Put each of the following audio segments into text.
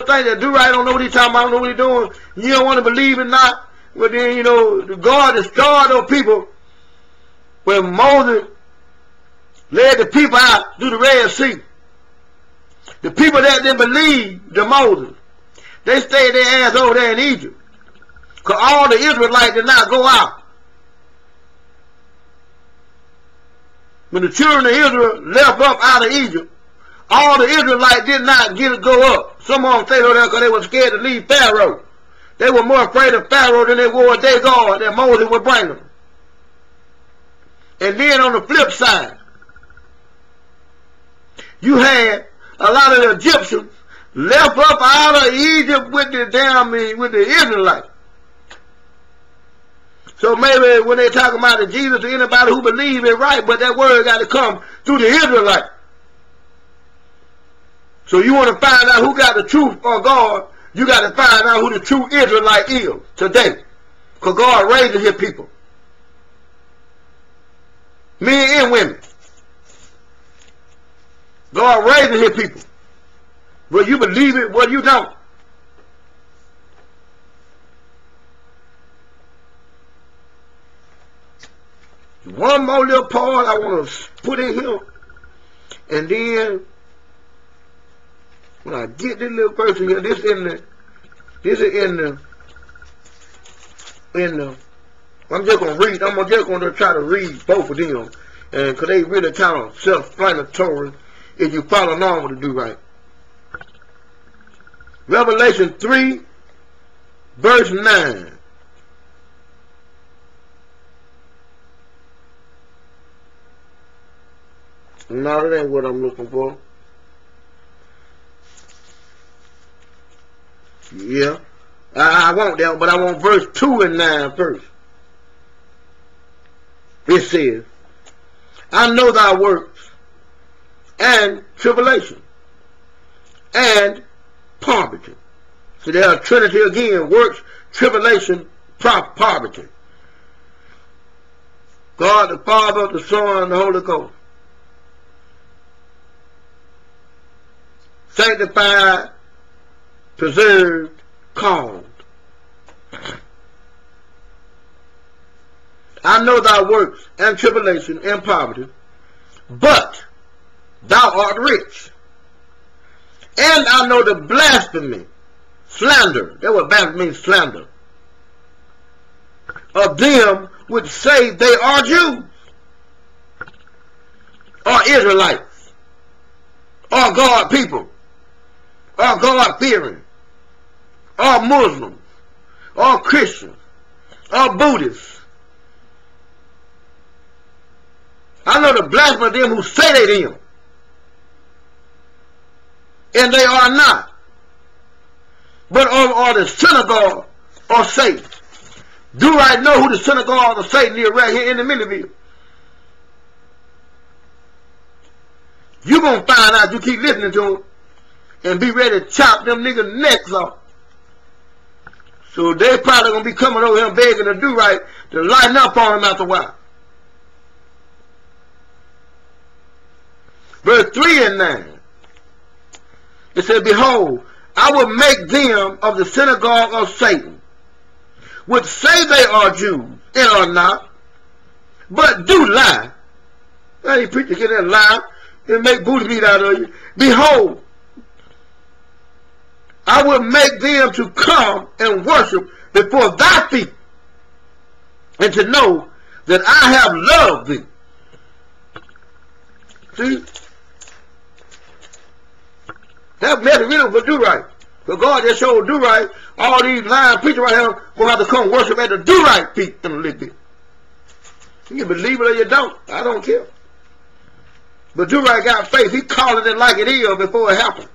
think that do-right don't know what he's talking about, don't know what he's doing, you don't want to believe it not, but then, you know, God destroyed those people when Moses led the people out through the Red Sea. The people that didn't believe the Moses, they stayed their ass over there in Egypt. Because all the Israelites did not go out. When the children of Israel left up out of Egypt, all the Israelites did not go up. Some of them stayed over there because they were scared to leave Pharaoh. They were more afraid of Pharaoh than they were of their God that Moses would bring them. And then on the flip side, you had a lot of the Egyptians left up out of Egypt with the Israelites. So maybe when they talk about the Jesus to anybody who believes it right, but that word got to come through the Israelites. So you want to find out who got the truth or God, you got to find out who the true Israelite is today. Because God raises his people. Men and women. God raises his people. Whether you believe it, whether you don't. One more little part I want to put in here. And then, when I get this little verse in here, this is in the, I'm just going to read, I'm just going to try to read both of them. And because they really kind of self-explanatory if you follow along with the do-right. Revelation 3, verse 9. No, that ain't what I'm looking for. Yeah. I want that, but I want verse 2 and 9 first. It says, I know thy works, and tribulation, and poverty. So there are Trinity again, works, tribulation, poverty. God the Father, the Son, and the Holy Ghost. Sanctified, preserved, called. I know thy works, and tribulation, and poverty, but thou art rich. And I know the blasphemy, slander, that's what blasphemy means, slander, of them which say they are Jews, or Israelites, or God people, or God-fearing, or Muslims, or Christians, or Buddhists. I know the blasphemy of them who say they them, and they are not, but are the synagogue of Satan. Do I know who the synagogue of Satan is right here in the Millville? You're going to find out, you keep listening to them, and be ready to chop them niggas' necks off. So they probably going to be coming over here begging to do right, to lighten up on them after a while. Verse 3 and 9. It said, behold, I will make them of the synagogue of Satan, which say they are Jews, and are not, but do lie. Now you preach to get that lie and make booty meat out of you. Behold, I will make them to come and worship before thy feet, and to know that I have loved thee. See? That message really for do-right. Because God just showed do-right. All these lying preachers right here going to have to come worship at the do-right feet in a little bit. You can believe it or you don't. I don't care. But do-right got faith. He calling it like it is before it happened.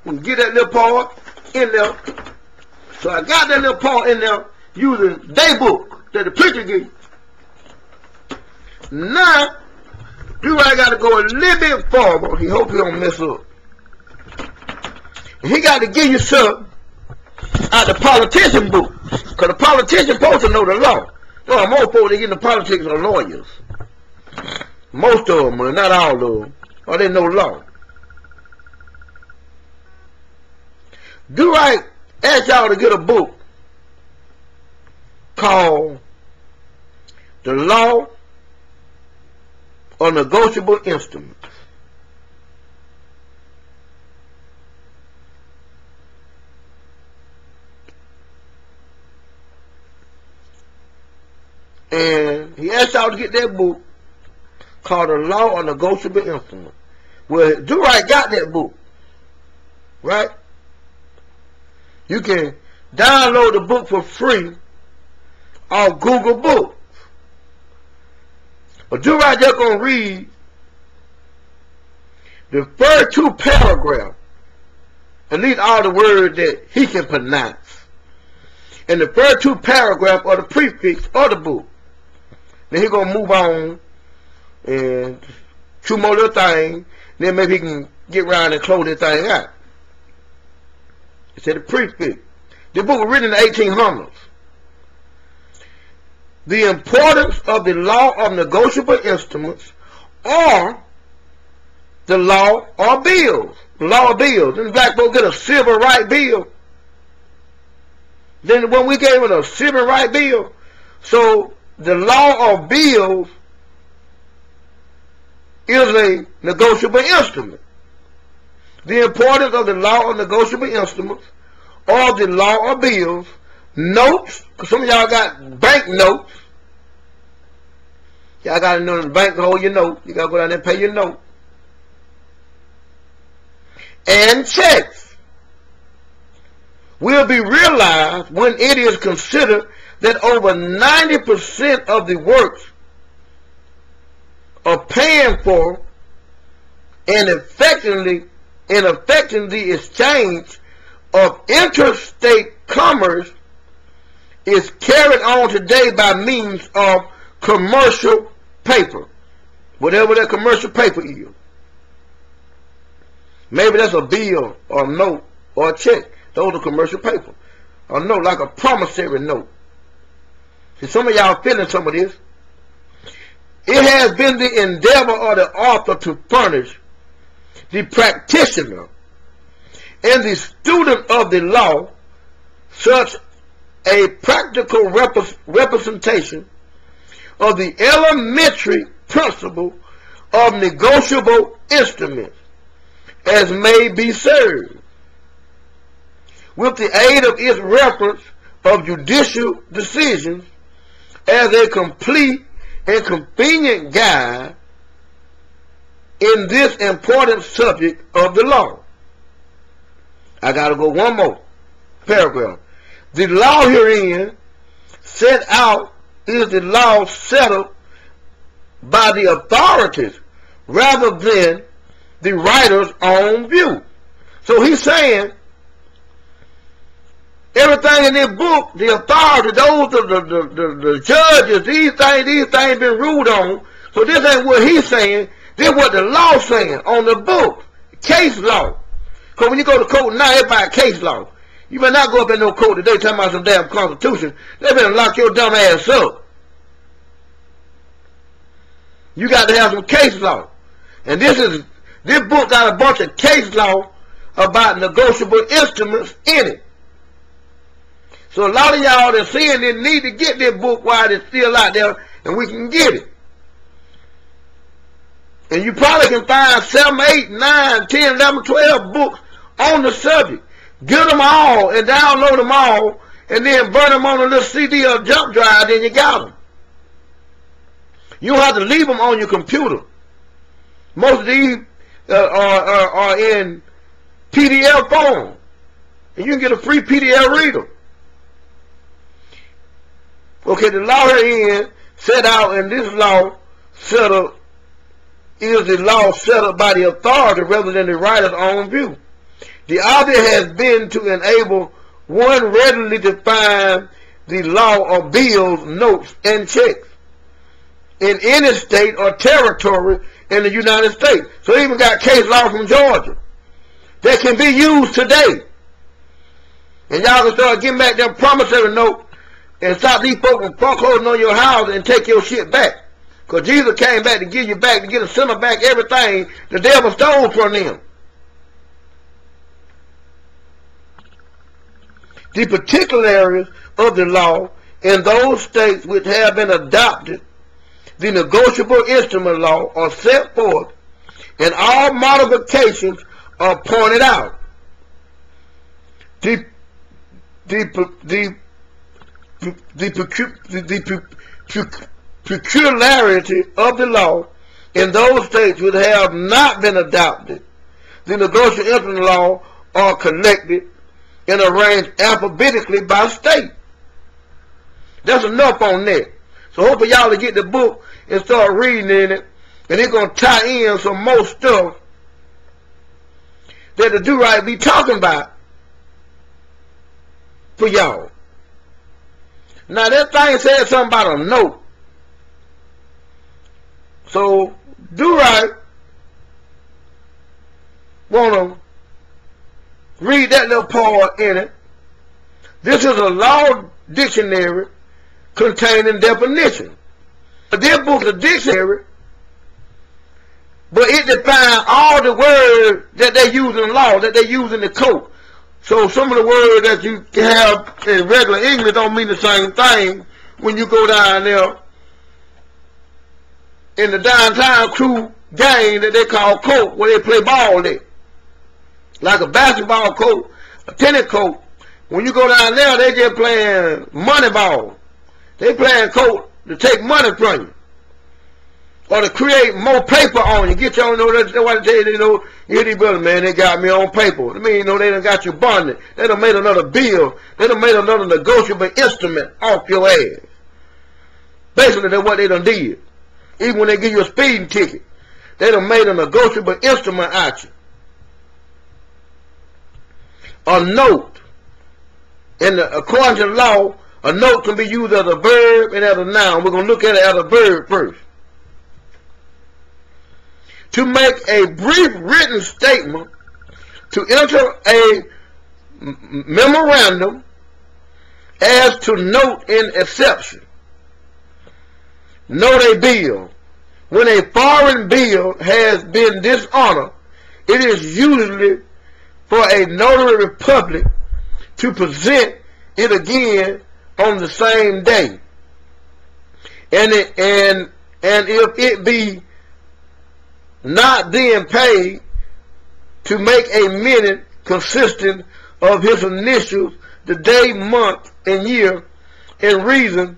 And get that little part in there. So I got that little part in there using their book that the preacher gave you. Now, do-right got to go a little bit forward. He hope he don't mess up. And he got to give you something out the politician book. Because the politician supposed to know the law. No, I'm more supposed to get in the politics of lawyers. Most of them, but not all of them. Or they know law. Do I ask y'all to get a book called The Law of Negotiable Instruments. And he asked y'all to get that book called The Law of Negotiable Instruments. Well, Do-Right got that book, right? You can download the book for free off Google Books. But Do-Right just going to read the first 2 paragraphs, and these are the words that he can pronounce. And the first 2 paragraphs are the prefix of the book. Then he's going to move on and 2 more little things. Then maybe he can get around and close this thing out. It said the prefix. The book was written in the 1800s. The importance of the law of negotiable instruments, or the law of bills. The law of bills. Then black folks get a civil right bill. Then when we gave it a civil right bill, so the law of bills is a negotiable instrument. The importance of the law of negotiable instruments, or the law of bills, notes, because some of y'all got bank notes. Y'all got to know the bank to hold your note. You got to go down there and pay your note. And checks will be realized when it is considered that over 90% of the works are paying for and affecting the exchange of interstate commerce is carried on today by means of commercial paper, whatever that commercial paper is. Maybe that's a bill or a note or a check. Those are commercial paper. A note, like a promissory note. See, some of y'all feeling some of this. It has been the endeavor of the author to furnish the practitioner and the student of the law such a practical representation of the elementary principle of negotiable instruments as may be served, with the aid of its reference of judicial decisions as a complete and convenient guide in this important subject of the law. I gotta go one more paragraph. The law herein set out is the law settled by the authorities rather than the writer's own view. So he's saying everything in this book, the authority, those the judges, these things been ruled on. So this ain't what he's saying. This is what the law's saying on the book. Case law. Because when you go to court now, everybody case law. You better not go up in no court today talking about some damn constitution. They better lock your dumb ass up. You got to have some case law. And this book got a bunch of case law about negotiable instruments in it. So a lot of y'all that's seeing this need to get this book while it's still out there and we can get it. And you probably can find 7, 8, 9, 10, 11, 12 books on the subject. Get them all and download them all and then burn them on a little CD or jump drive, then you got them. You don't have to leave them on your computer. Most of these are in PDF form. And you can get a free PDF reader. Okay, the law herein set out, and this law set up is the law set up by the authority rather than the writer's own view. The object has been to enable one readily to find the law of bills, notes, and checks in any state or territory in the United States. So we even got case law from Georgia that can be used today. And y'all can start getting back them promissory note and stop these folks from foreclosing on your house and take your shit back. Because Jesus came back to give you back, to get a sinner back everything the devil stole from them. The particulars of the law in those states which have been adopted, the negotiable instrument law, are set forth, and all modifications are pointed out. The peculiarity of the law in those states which have not been adopted, the negotiable instrument law, are collected and arranged alphabetically by state. That's enough on that. So hopefully y'all will get the book and start reading in it, and it's going to tie in some more stuff that the do-right be talking about for y'all. Now that thing said something about a note. So do-right want to read that little part in it. This is a law dictionary containing definition. But this book is a dictionary, but it defines all the words that they use in law, that they use in the code. So some of the words that you have in regular English don't mean the same thing when you go down there in the downtown crew game that they call court, where they play ball there. Like a basketball court, a tennis court. When you go down there, they just playing money ball. They playing court to take money from you, or to create more paper on you. Get you on, that's why they tell you, here these brothers, man, they got me on paper. I mean, they done got you bonded. They done made another bill. They done made another negotiable instrument off your ass. Basically, that's what they done did. Even when they give you a speeding ticket, they done made a negotiable instrument out you. A note, according to the law, a note can be used as a verb and as a noun. We're going to look at it as a verb first. To make a brief written statement, to enter a memorandum, as to note in exception. Note a bill. When a foreign bill has been dishonored, it is usually for a notary public to present it again on the same day. And if it be not then paid, to make a minute consisting of his initials, the day, month, and year, and reason,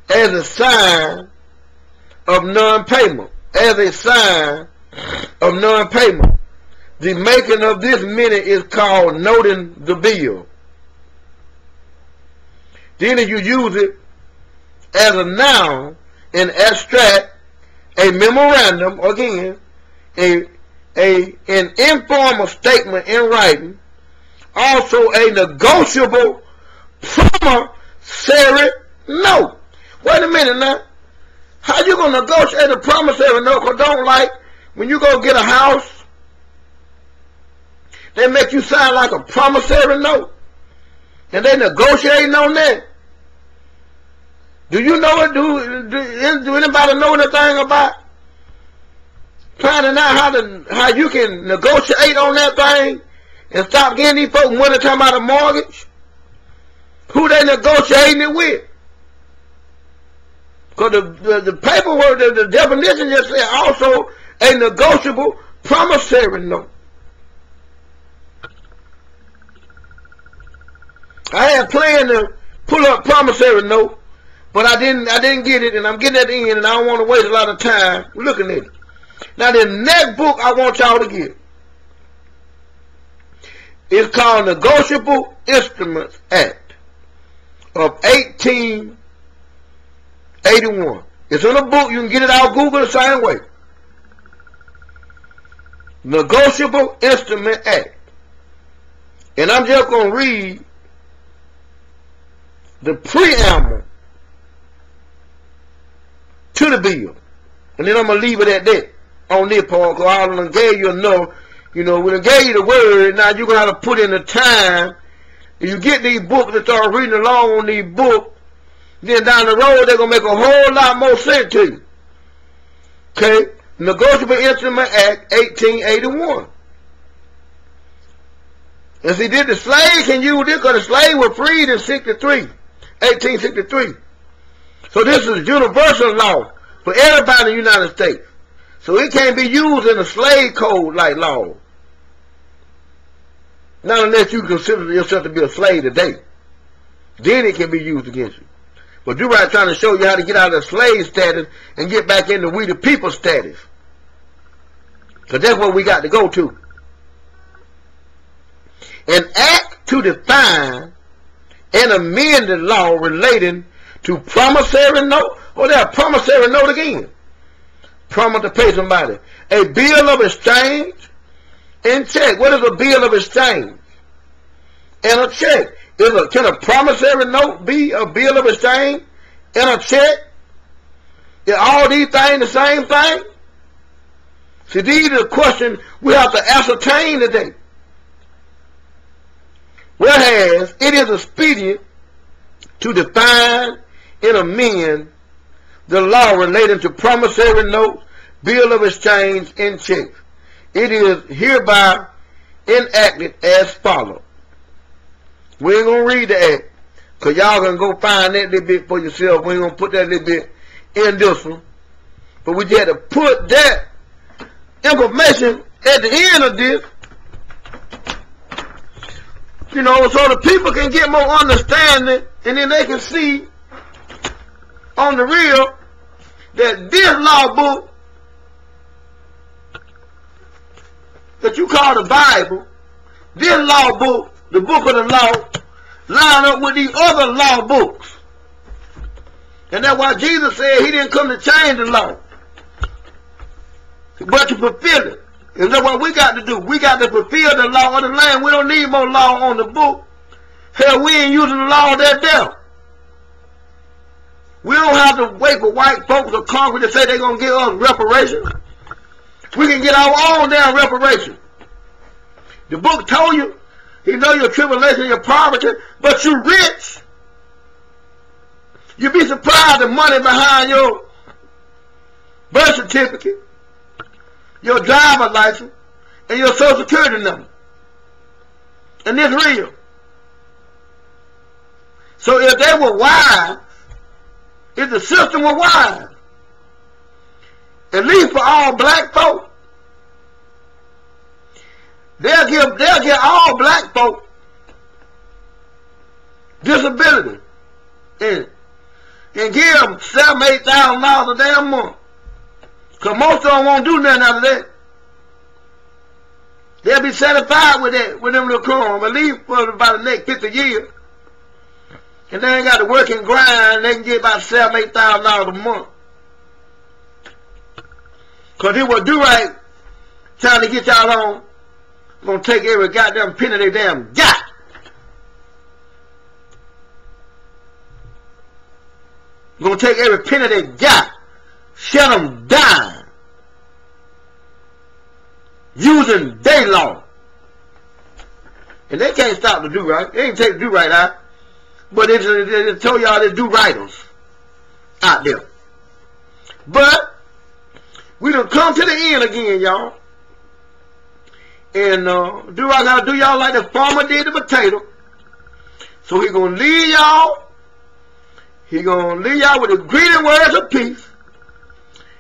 as a sign of non-payment. As a sign of non-payment. The making of this minute is called noting the bill. Then if you use it as a noun in abstract, a memorandum, again, an informal statement in writing, also a negotiable promissory note. Wait a minute now. How you going to negotiate a promissory note? Because don't like when you go get a house, they make you sign like a promissory note. And they negotiating on that. Do you know it? Do anybody know anything about finding out how you can negotiate on that thing and stop getting these folks money talking about a mortgage? Who they negotiating it with? Because the paperwork, the definition just said also a negotiable promissory note. I had planned to pull up promissory note, but I didn't get it, and I'm getting at the end, and I don't want to waste a lot of time looking at it. Now the next book I want y'all to get is called Negotiable Instruments Act of 1881. It's in a book. You can get it out Google the same way. Negotiable Instrument Act. And I'm just going to read the preamble to the bill. And then I'm going to leave it at that on this part, because I done gave you enough. We done gave you the word. Now you're going to have to put in the time. If you get these books and start reading along on these books, then down the road they're going to make a whole lot more sense to you. Okay? Negotiable Instrument Act 1881. And see, the slave can use this because the slave was freed in 1863. So this is universal law for everybody in the United States. So it can't be used in a slave code like law. Not unless you consider yourself to be a slave today. Then it can be used against you. But do-right trying to show you how to get out of the slave status and get back into we the people status. Because that's what we got to go to. An act to define and amend the law relating to promissory note. Oh, there's a promissory note again. Promise to pay somebody. A bill of exchange and check. What is a bill of exchange? And a check. Can a promissory note be a bill of exchange and a check? Is all these things the same thing? See, these are the questions we have to ascertain today. Whereas it is expedient to define and amend the law relating to promissory notes, bill of exchange, and checks. It is hereby enacted as follows. We ain't going to read the act, because y'all going to go find that little bit for yourself. We ain't going to put that little bit in this one. But we just had to put that information at the end of this, you know, so the people can get more understanding, and then they can see on the real that this law book that you call the Bible, this law book, the book of the law, line up with these other law books. And that's why Jesus said he didn't come to change the law, but to fulfill it. And that's what we got to do. We got to fulfill the law of the land. We don't need more law on the book. Hell, we ain't using the law that's there. We don't have to wait for white folks or Congress to say they're going to give us reparations. We can get our own damn reparation. The book told you, he know your tribulation, your poverty, but you're rich. You'd be surprised the money behind your birth certificate, your driver's license, and your social security number. And it's real. So if they were wise, if the system were wise, at least for all black folk, they'll give all black folk disability and give them $7,000, $8,000 a damn month. Because most of them won't do nothing after that. They'll be satisfied with that, with them little crumbs, at least for about the next 50 years. And they ain't got to work and grind, they can get about $7,000, $8,000 a month. Because they will do right, trying to get y'all on, gonna take every goddamn penny they damn got. Gonna take every penny they got, shut them down, using their law. And they can't stop the do-right. They ain't take the do-right out. But they told y'all they do-righters out there. But we done come to the end again, y'all. And do-right gotta do y'all like the farmer did the potato. So he gonna leave y'all. He gonna leave y'all with the greeting words of peace.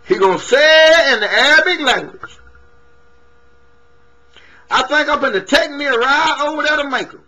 He gonna say it in the Arabic language. I think I'm gonna take me a ride over there to Macon.